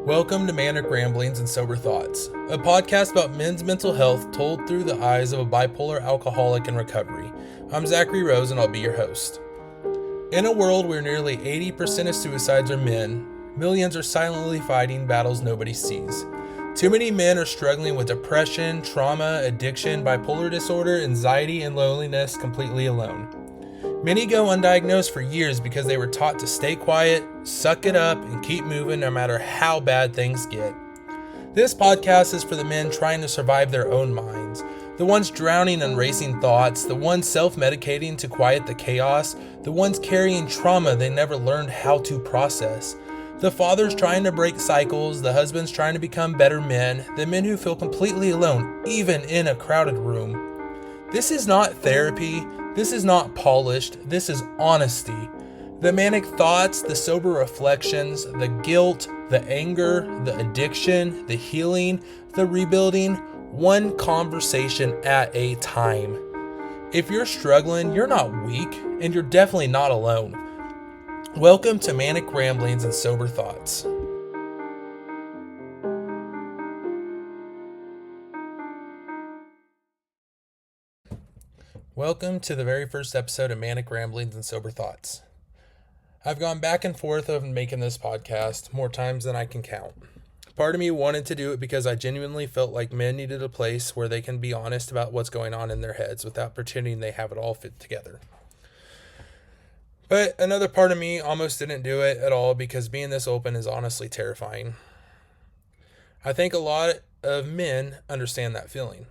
Welcome to Manic Ramblings and Sober Thoughts, a podcast about men's mental health told through the eyes of a bipolar alcoholic in recovery. I'm Zachary Rose and I'll be your host. In a world where nearly 80% of suicides are men, millions are silently fighting battles nobody sees. Too many men are struggling with depression, trauma, addiction, bipolar disorder, anxiety, and loneliness completely alone. Many go undiagnosed for years because they were taught to stay quiet, suck it up, and keep moving no matter how bad things get. This podcast is for the men trying to survive their own minds, the ones drowning in racing thoughts, the ones self-medicating to quiet the chaos, the ones carrying trauma they never learned how to process, the fathers trying to break cycles, the husbands trying to become better men, the men who feel completely alone, even in a crowded room. This is not therapy. This is not polished, this is honesty. The manic thoughts, the sober reflections, the guilt, the anger, the addiction, the healing, the rebuilding, one conversation at a time. If you're struggling, you're not weak, and you're definitely not alone. Welcome to Manic Ramblings and Sober Thoughts. Welcome to the very first episode of Manic Ramblings and Sober Thoughts. I've gone back and forth of making this podcast more times than I can count. Part of me wanted to do it because I genuinely felt like men needed a place where they can be honest about what's going on in their heads without pretending they have it all fit together. But another part of me almost didn't do it at all because being this open is honestly terrifying. I think a lot of men understand that feeling.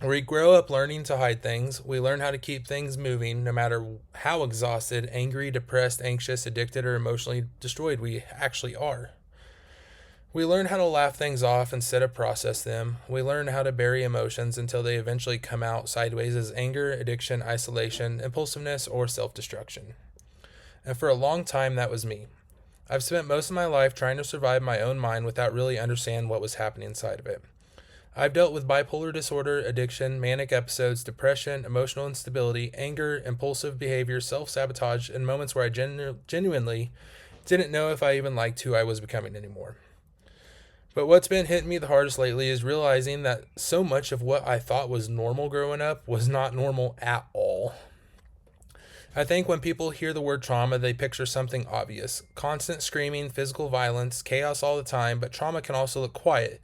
We grow up learning to hide things. We learn how to keep things moving no matter how exhausted, angry, depressed, anxious, addicted, or emotionally destroyed we actually are. We learn how to laugh things off instead of process them. We learn how to bury emotions until they eventually come out sideways as anger, addiction, isolation, impulsiveness, or self-destruction. And for a long time, that was me. I've spent most of my life trying to survive my own mind without really understanding what was happening inside of it. I've dealt with bipolar disorder, addiction, manic episodes, depression, emotional instability, anger, impulsive behavior, self-sabotage, and moments where I genuinely didn't know if I even liked who I was becoming anymore. But what's been hitting me the hardest lately is realizing that so much of what I thought was normal growing up was not normal at all. I think when people hear the word trauma, they picture something obvious. Constant screaming, physical violence, chaos all the time, but trauma can also look quiet.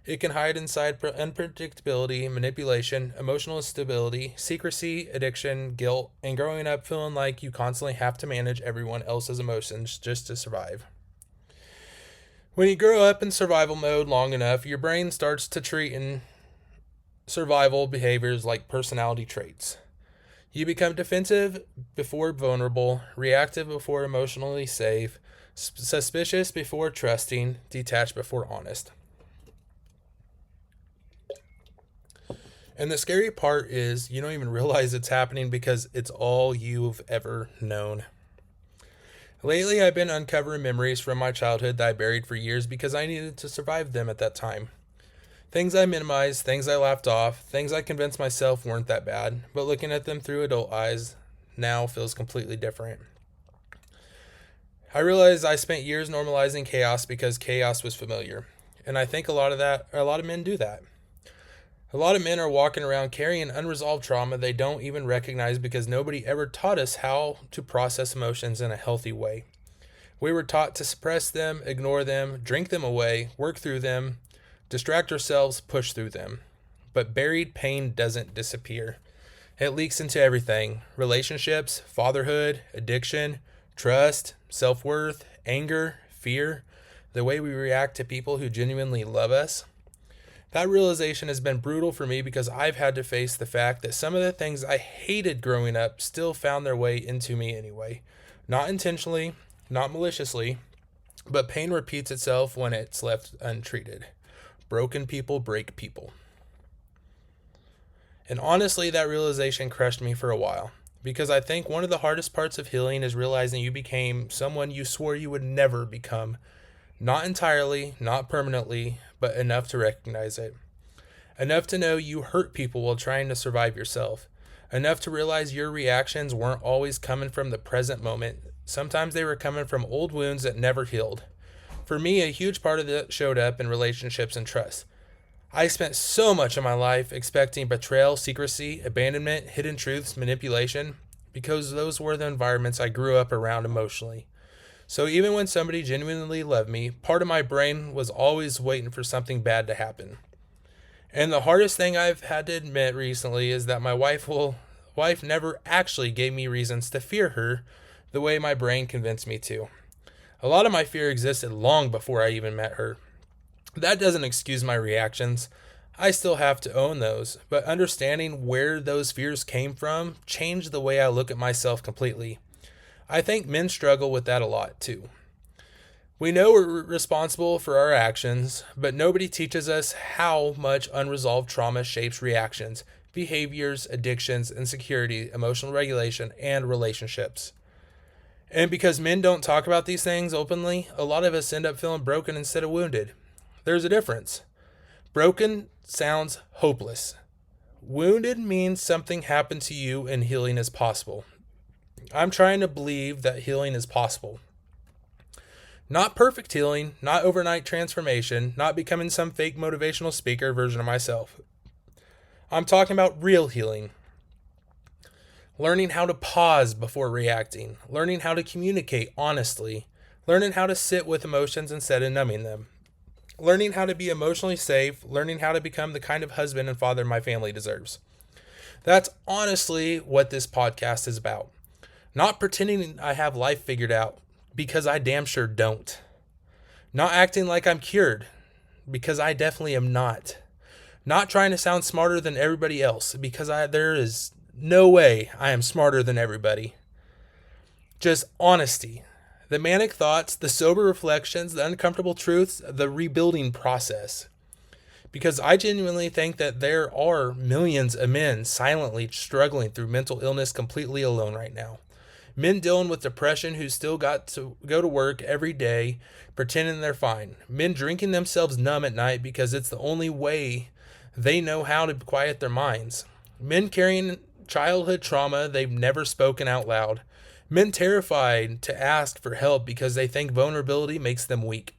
It can hide inside unpredictability, manipulation, emotional instability, secrecy, addiction, guilt, and growing up feeling like you constantly have to manage everyone else's emotions just to survive. When you grow up in survival mode long enough, your brain starts to treat in survival behaviors like personality traits. You become defensive before vulnerable, reactive before emotionally safe, suspicious before trusting, detached before honest. And the scary part is you don't even realize it's happening because it's all you've ever known. Lately, I've been uncovering memories from my childhood that I buried for years because I needed to survive them at that time. Things I minimized, things I laughed off, things I convinced myself weren't that bad, but looking at them through adult eyes now feels completely different. I realized I spent years normalizing chaos because chaos was familiar. And I think a lot of men do that. A lot of men are walking around carrying unresolved trauma they don't even recognize because nobody ever taught us how to process emotions in a healthy way. We were taught to suppress them, ignore them, drink them away, work through them, distract ourselves, push through them. But buried pain doesn't disappear. It leaks into everything: relationships, fatherhood, addiction, trust, self-worth, anger, fear, the way we react to people who genuinely love us. That realization has been brutal for me because I've had to face the fact that some of the things I hated growing up still found their way into me anyway. Not intentionally, not maliciously, but pain repeats itself when it's left untreated. Broken people break people. And honestly, that realization crushed me for a while because I think one of the hardest parts of healing is realizing you became someone you swore you would never become. Not entirely, not permanently, but enough to recognize it. Enough to know you hurt people while trying to survive yourself. Enough to realize your reactions weren't always coming from the present moment. Sometimes they were coming from old wounds that never healed. For me, a huge part of that showed up in relationships and trust. I spent so much of my life expecting betrayal, secrecy, abandonment, hidden truths, manipulation, because those were the environments I grew up around emotionally. So even when somebody genuinely loved me, part of my brain was always waiting for something bad to happen. And the hardest thing I've had to admit recently is that my wife never actually gave me reasons to fear her the way my brain convinced me to. A lot of my fear existed long before I even met her. That doesn't excuse my reactions. I still have to own those, but understanding where those fears came from changed the way I look at myself completely. I think men struggle with that a lot too. We know we're responsible for our actions, but nobody teaches us how much unresolved trauma shapes reactions, behaviors, addictions, insecurity, emotional regulation, and relationships. And because men don't talk about these things openly, a lot of us end up feeling broken instead of wounded. There's a difference. Broken sounds hopeless. Wounded means something happened to you and healing is possible. I'm trying to believe that healing is possible. Not perfect healing, not overnight transformation, not becoming some fake motivational speaker version of myself. I'm talking about real healing. Learning how to pause before reacting, learning how to communicate honestly, learning how to sit with emotions instead of numbing them, learning how to be emotionally safe, learning how to become the kind of husband and father my family deserves. That's honestly what this podcast is about. Not pretending I have life figured out, because I damn sure don't. Not acting like I'm cured, because I definitely am not. Not trying to sound smarter than everybody else, because there is no way I am smarter than everybody. Just honesty. The manic thoughts, the sober reflections, the uncomfortable truths, the rebuilding process. Because I genuinely think that there are millions of men silently struggling through mental illness completely alone right now. Men dealing with depression who still got to go to work every day pretending they're fine. Men drinking themselves numb at night because it's the only way they know how to quiet their minds. Men carrying childhood trauma they've never spoken out loud. Men terrified to ask for help because they think vulnerability makes them weak.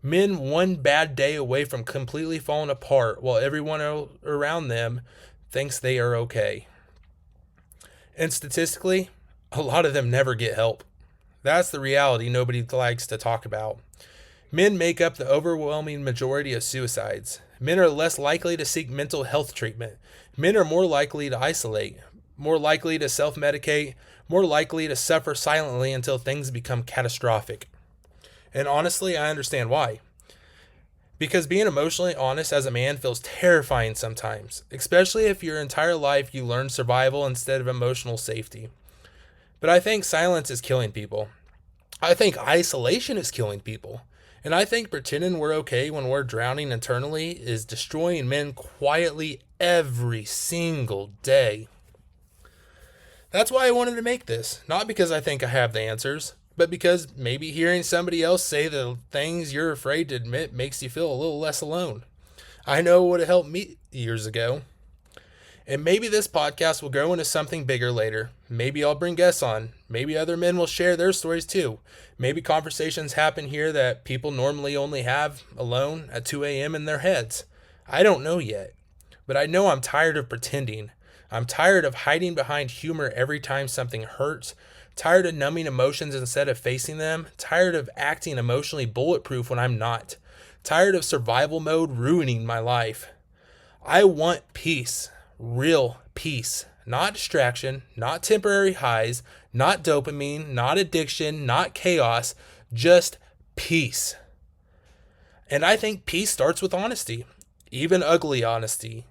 Men one bad day away from completely falling apart while everyone around them thinks they are okay. And statistically, a lot of them never get help. That's the reality nobody likes to talk about. Men make up the overwhelming majority of suicides. Men are less likely to seek mental health treatment. Men are more likely to isolate, more likely to self-medicate, more likely to suffer silently until things become catastrophic. And honestly, I understand why. Because being emotionally honest as a man feels terrifying sometimes, especially if your entire life you learned survival instead of emotional safety. But I think silence is killing people. I think isolation is killing people. And I think pretending we're okay when we're drowning internally is destroying men quietly every single day. That's why I wanted to make this. Not because I think I have the answers, but because maybe hearing somebody else say the things you're afraid to admit makes you feel a little less alone. I know what helped me years ago. And maybe this podcast will grow into something bigger later. Maybe I'll bring guests on. Maybe other men will share their stories too. Maybe conversations happen here that people normally only have alone at 2 a.m. in their heads. I don't know yet. But I know I'm tired of pretending. I'm tired of hiding behind humor every time something hurts. Tired of numbing emotions instead of facing them. Tired of acting emotionally bulletproof when I'm not. Tired of survival mode ruining my life. I want peace. Real peace, not distraction, not temporary highs, not dopamine, not addiction, not chaos, just peace. And I think peace starts with honesty, even ugly honesty,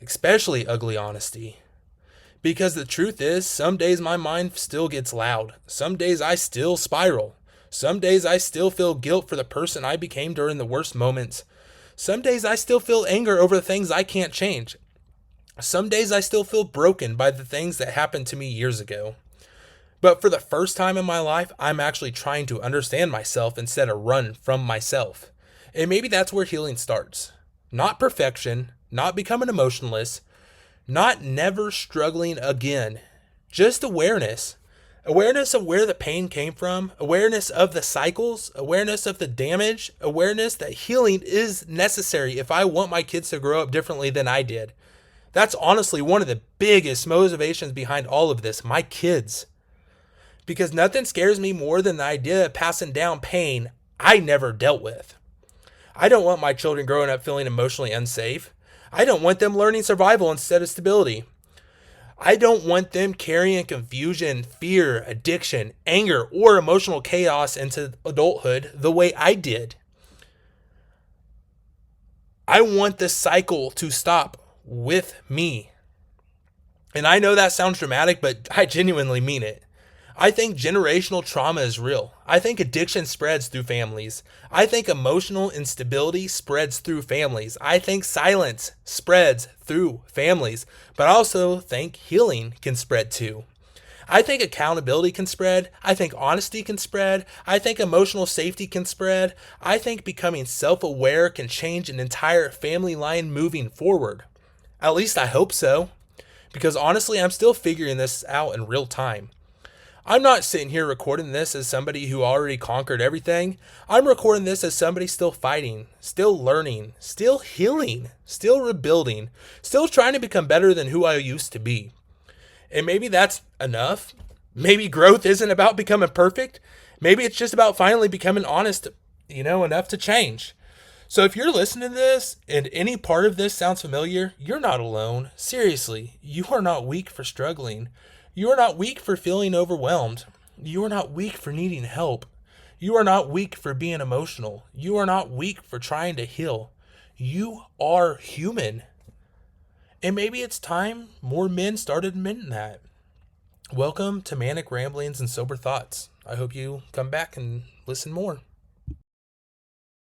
especially ugly honesty. Because the truth is, some days my mind still gets loud. Some days I still spiral. Some days I still feel guilt for the person I became during the worst moments. Some days I still feel anger over the things I can't change. Some days I still feel broken by the things that happened to me years ago. But for the first time in my life, I'm actually trying to understand myself instead of run from myself. And maybe that's where healing starts. Not perfection, not becoming emotionless, not never struggling again. Just awareness. Awareness of where the pain came from, awareness of the cycles, awareness of the damage, awareness that healing is necessary if I want my kids to grow up differently than I did. That's honestly one of the biggest motivations behind all of this, my kids. Because nothing scares me more than the idea of passing down pain I never dealt with. I don't want my children growing up feeling emotionally unsafe. I don't want them learning survival instead of stability. I don't want them carrying confusion, fear, addiction, anger, or emotional chaos into adulthood the way I did. I want this cycle to stop with me. And I know that sounds dramatic, but I genuinely mean it. I think generational trauma is real. I think addiction spreads through families. I think emotional instability spreads through families. I think silence spreads through families. But I also think healing can spread too. I think accountability can spread. I think honesty can spread. I think emotional safety can spread. I think becoming self-aware can change an entire family line moving forward. At least I hope so. Because honestly, I'm still figuring this out in real time. I'm not sitting here recording this as somebody who already conquered everything. I'm recording this as somebody still fighting, still learning, still healing, still rebuilding, still trying to become better than who I used to be. And maybe that's enough. Maybe growth isn't about becoming perfect. Maybe it's just about finally becoming honest, enough to change. So if you're listening to this and any part of this sounds familiar, you're not alone. Seriously, you are not weak for struggling. You are not weak for feeling overwhelmed. You are not weak for needing help. You are not weak for being emotional. You are not weak for trying to heal. You are human. And maybe it's time more men started admitting that. Welcome to Manic Ramblings and Sober Thoughts. I hope you come back and listen more.